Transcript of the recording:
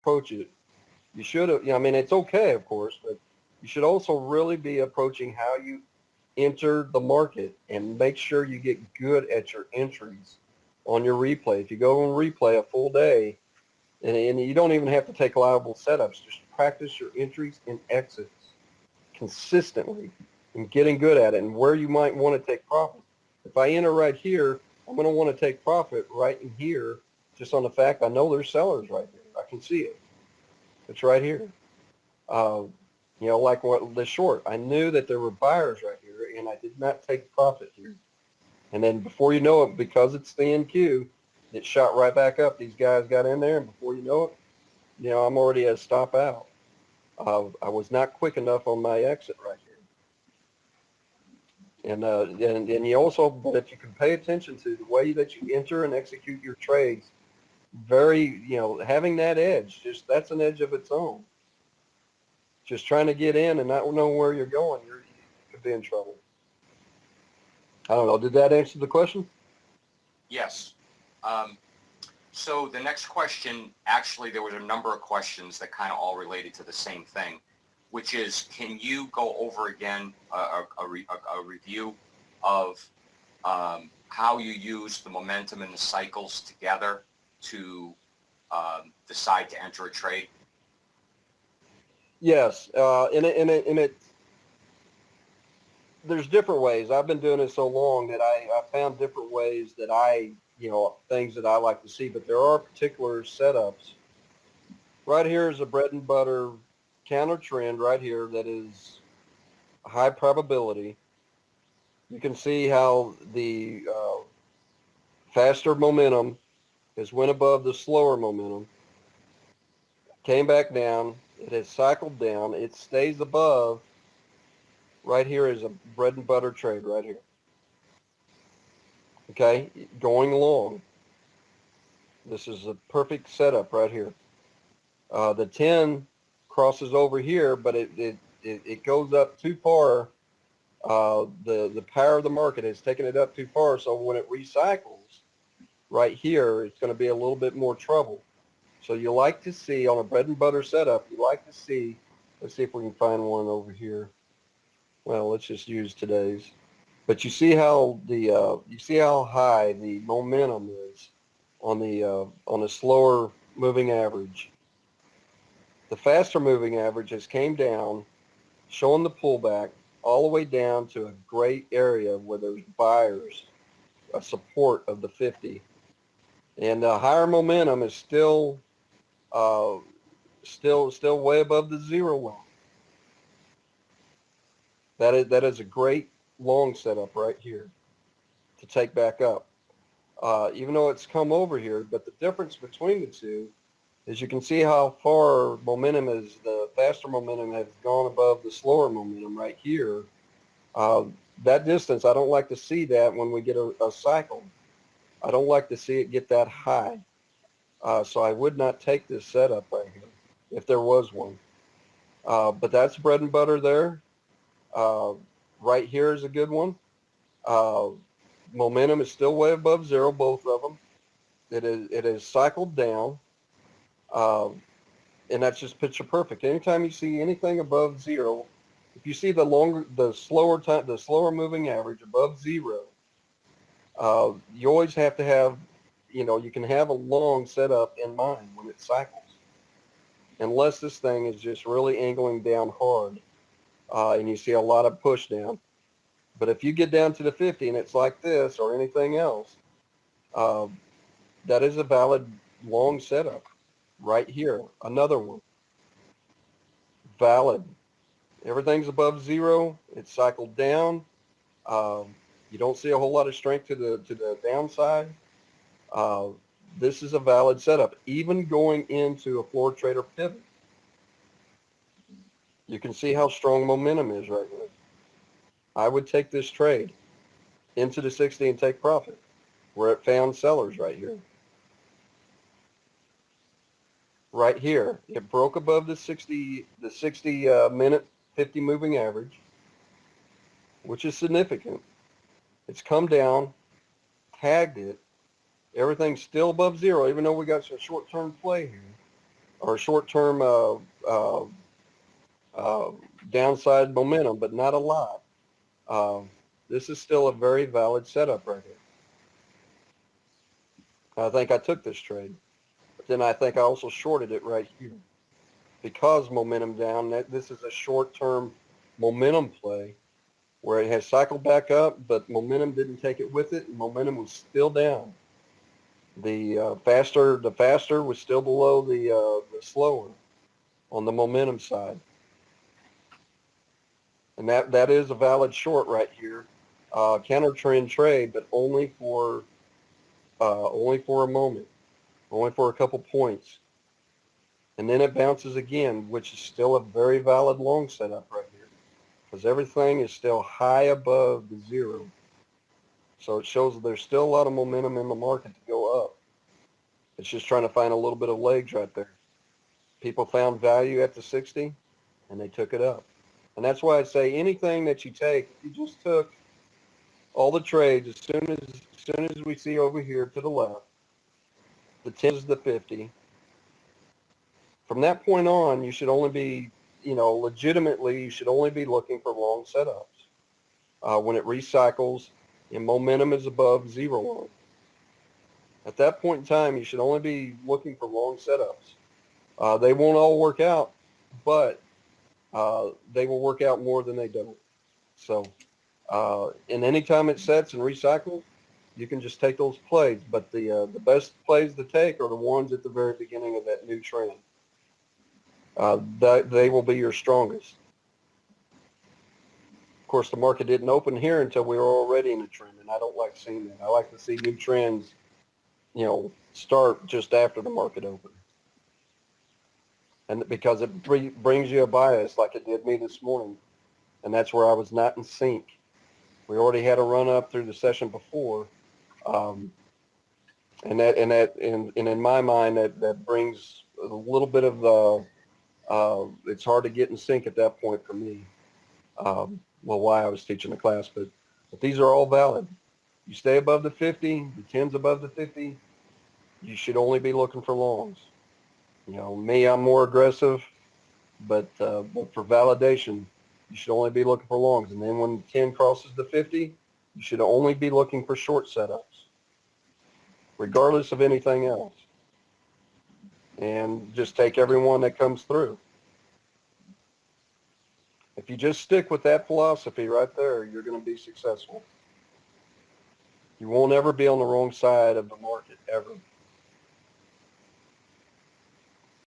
approach it, you should have, I mean, it's okay, of course, but you should also really be approaching how you enter the market and make sure you get good at your entries on your replay. If you go and replay a full day, and you don't even have to take liable setups, just practice your entries and exits consistently and getting good at it and where you might want to take profit. If I enter right here, I'm going to want to take profit right in here just on the fact I know there's sellers right there. I can see it. It's right here. Uh, like what the short, I knew that there were buyers right here, and I did not take profit here. And then before you know it, because it's the NQ, it shot right back up. These guys got in there, and before you know it, I'm already at a stop out. I was not quick enough on my exit right here. And you also, but if you can pay attention to the way that you enter and execute your trades, very, having that edge, just that's an edge of its own. Just trying to get in and not know where you're going, you could be in trouble. I don't know. Did that answer the question? Yes. So the next question, actually, there was a number of questions that kind of all related to the same thing, which is, can you go over again a review of how you use the momentum and the cycles together to decide to enter a trade? Yes, there's different ways. I've been doing it so long that I found different ways that things that I like to see, but there are particular setups. Right here is a bread and butter counter trend right here that is high probability. You can see how the faster momentum has went above the slower momentum, came back down. It has cycled down. It stays above. Right here is a bread and butter trade right here. Okay, going along. This is a perfect setup right here. The 10 crosses over here, but it goes up too far. The power of the market has taken it up too far, so when it recycles right here, it's going to be a little bit more trouble. So you like to see, on a bread and butter setup, you like to see, let's see if we can find one over here. Well, let's just use today's. But you see how you see how high the momentum is on the slower moving average. The faster moving average has came down, showing the pullback all the way down to a great area where there's buyers, a support of the 50, and the higher momentum is still way above the zero line. That is a great long setup right here to take back up. Even though it's come over here, but the difference between the two is you can see how far momentum is, the faster momentum has gone above the slower momentum right here. That distance, I don't like to see that when we get a cycle. I don't like to see it get that high. So I would not take this setup right here if there was one. But that's bread and butter there. Right here is a good one. Momentum is still way above zero, both of them. It is cycled down, and that's just picture perfect. Anytime you see anything above zero, if you see the slower moving average above zero, you always have to have, you can have a long setup in mind when it cycles, unless this thing is just really angling down hard, and you see a lot of push down. But if you get down to the 50 and it's like this or anything else, uh, that is a valid long setup right here. Another one, valid. Everything's above zero. It's cycled down. You don't see a whole lot of strength to the downside. Uh, this is a valid setup. Even going into a floor trader pivot, you can see how strong momentum is right here. I would take this trade into the 60 and take profit where it found sellers right here. Right here, it broke above the 60 minute 50 moving average, which is significant. It's come down, tagged it. Everything's still above zero, even though we got some short-term play here. or short-term uh, downside momentum, but not a lot. This is still a very valid setup right here. I think I took this trade, but then I think I also shorted it right here because momentum down. This is a short-term momentum play where it has cycled back up, but momentum didn't take it with it, and momentum was still down. The faster was still below the slower on the momentum side, and that is a valid short right here. Counter trend trade, but only for a moment, only for a couple points, and then it bounces again, which is still a very valid long setup right here, because everything is still high above the zero. So it shows that there's still a lot of momentum in the market to go up. It's just trying to find a little bit of legs right there. People found value at the 60, and they took it up. And that's why I say anything that you take, if you just took all the trades as soon as we see over here to the left, the 10 is the 50. From that point on, you should only be, legitimately, you should only be looking for long setups. When it recycles and momentum is above zero line. At that point in time, you should only be looking for long setups. They won't all work out, but they will work out more than they don't. So, and anytime it sets and recycles, you can just take those plays. But the best plays to take are the ones at the very beginning of that new trend. They will be your strongest. Of course, the market didn't open here until we were already in a trend, and I don't like seeing that. I like to see new trends, start just after the market open. And because it brings you a bias like it did me this morning. And that's where I was not in sync. We already had a run up through the session before. And in my mind, that brings a little bit of it's hard to get in sync at that point for me. Why I was teaching the class, but these are all valid. You stay above the 50, the 10's above the 50, you should only be looking for longs. Me, I'm more aggressive, but for validation, you should only be looking for longs. And then when 10 crosses the 50, you should only be looking for short setups, regardless of anything else. And just take every one that comes through. If you just stick with that philosophy right there, you're going to be successful. You won't ever be on the wrong side of the market, ever.